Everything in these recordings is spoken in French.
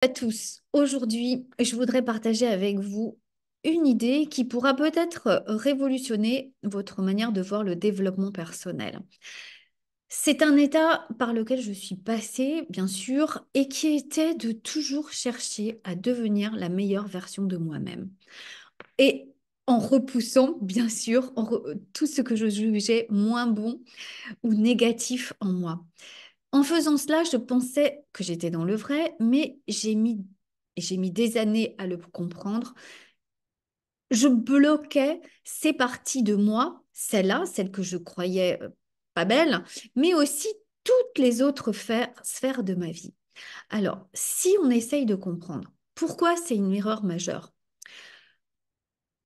À tous. Aujourd'hui, je voudrais partager avec vous une idée qui pourra peut-être révolutionner votre manière de voir le développement personnel. C'est un état par lequel je suis passée, bien sûr, et qui était de toujours chercher à devenir la meilleure version de moi-même. Et en repoussant, bien sûr, tout ce que je jugeais moins bon ou négatif en moi. En faisant cela, je pensais que j'étais dans le vrai, mais j'ai mis des années à le comprendre. Je bloquais ces parties de moi, celle-là, celle que je croyais pas belle, mais aussi toutes les autres sphères de ma vie. Alors, si on essaye de comprendre pourquoi c'est une erreur majeure,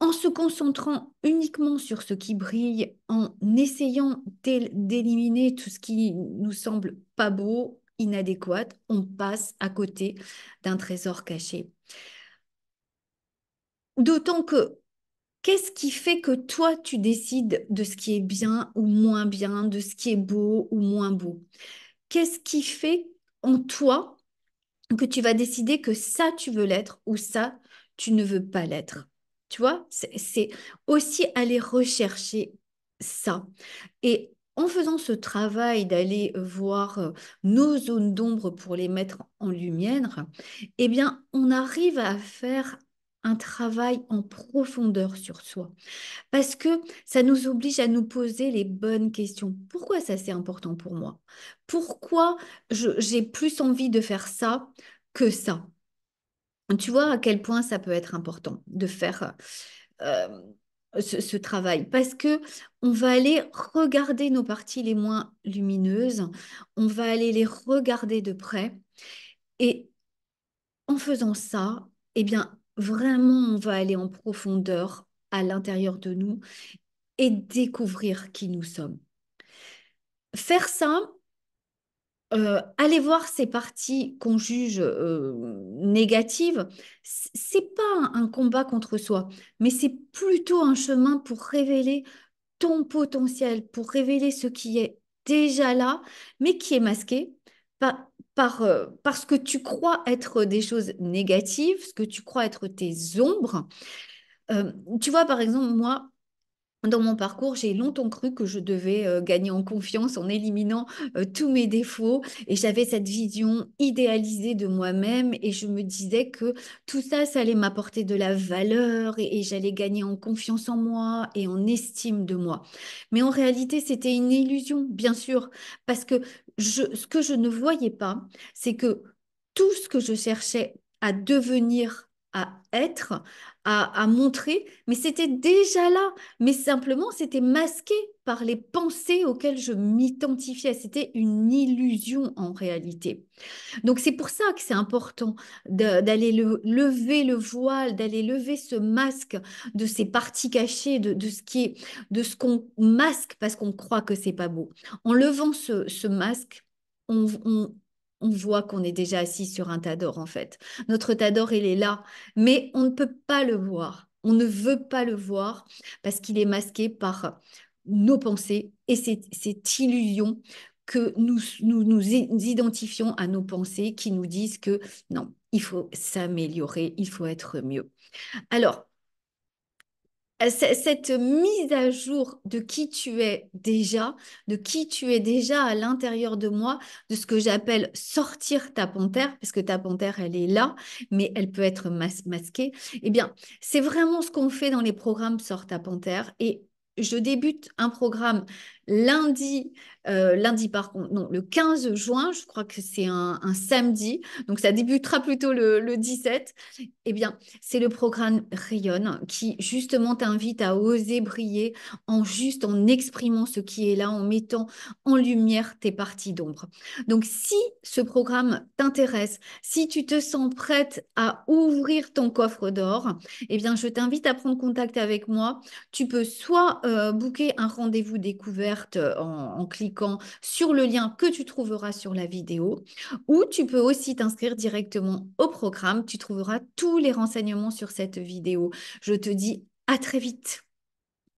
en se concentrant uniquement sur ce qui brille, en essayant d'éliminer tout ce qui nous semble pas beau, inadéquat, on passe à côté d'un trésor caché. D'autant que qu'est-ce qui fait que toi, tu décides de ce qui est bien ou moins bien, de ce qui est beau ou moins beau? Qu'est-ce qui fait en toi que tu vas décider que ça, tu veux l'être ou ça, tu ne veux pas l'être. Tu vois, c'est aussi aller rechercher ça. Et en faisant ce travail d'aller voir nos zones d'ombre pour les mettre en lumière, eh bien, on arrive à faire un travail en profondeur sur soi. Parce que ça nous oblige à nous poser les bonnes questions. Pourquoi ça, c'est important pour moi? Pourquoi j'ai plus envie de faire ça que ça? Tu vois à quel point ça peut être important de faire euh, ce travail. Parce que on va aller regarder nos parties les moins lumineuses, on va aller les regarder de près. Et en faisant ça, eh bien, vraiment, on va aller en profondeur à l'intérieur de nous et découvrir qui nous sommes. Faire ça, aller voir ces parties qu'on juge négatives, c'est pas un combat contre soi, mais c'est plutôt un chemin pour révéler ton potentiel, pour révéler ce qui est déjà là, mais qui est masqué parce que tu crois être des choses négatives, ce que tu crois être tes ombres. Tu vois, par exemple, moi, dans mon parcours, j'ai longtemps cru que je devais gagner en confiance en éliminant tous mes défauts et j'avais cette vision idéalisée de moi-même et je me disais que tout ça, ça allait m'apporter de la valeur et j'allais gagner en confiance en moi et en estime de moi. Mais en réalité, c'était une illusion, bien sûr, parce que ce que je ne voyais pas, c'est que tout ce que je cherchais à devenir, à être, à montrer, mais c'était déjà là. Mais simplement, c'était masqué par les pensées auxquelles je m'identifiais. C'était une illusion en réalité. Donc c'est pour ça que c'est important d'aller lever le voile, d'aller lever ce masque de ces parties cachées, de ce qu'on masque parce qu'on croit que c'est pas beau. En levant ce masque, on voit qu'on est déjà assis sur un tas d'or en fait. Notre tas d'or, il est là, mais on ne peut pas le voir. On ne veut pas le voir parce qu'il est masqué par nos pensées et cette illusion que nous identifions à nos pensées qui nous disent que non, il faut s'améliorer, il faut être mieux. Alors, cette mise à jour de qui tu es déjà, de qui tu es déjà à l'intérieur de moi, de ce que j'appelle sortir ta panthère, parce que ta panthère, elle est là, mais elle peut être masquée, eh bien, c'est vraiment ce qu'on fait dans les programmes Sors ta panthère. Et je débute un programme lundi, lundi par contre, non, le 15 juin, je crois que c'est un samedi, donc ça débutera plutôt le 17. Eh bien, c'est le programme Rayonne qui justement t'invite à oser briller en exprimant ce qui est là, en mettant en lumière tes parties d'ombre. Donc, si ce programme t'intéresse, si tu te sens prête à ouvrir ton coffre d'or, eh bien, je t'invite à prendre contact avec moi. Tu peux soit booker un rendez-vous découverte en cliquant sur le lien que tu trouveras sur la vidéo, ou tu peux aussi t'inscrire directement au programme. Tu trouveras tous les renseignements sur cette vidéo. Je te dis à très vite.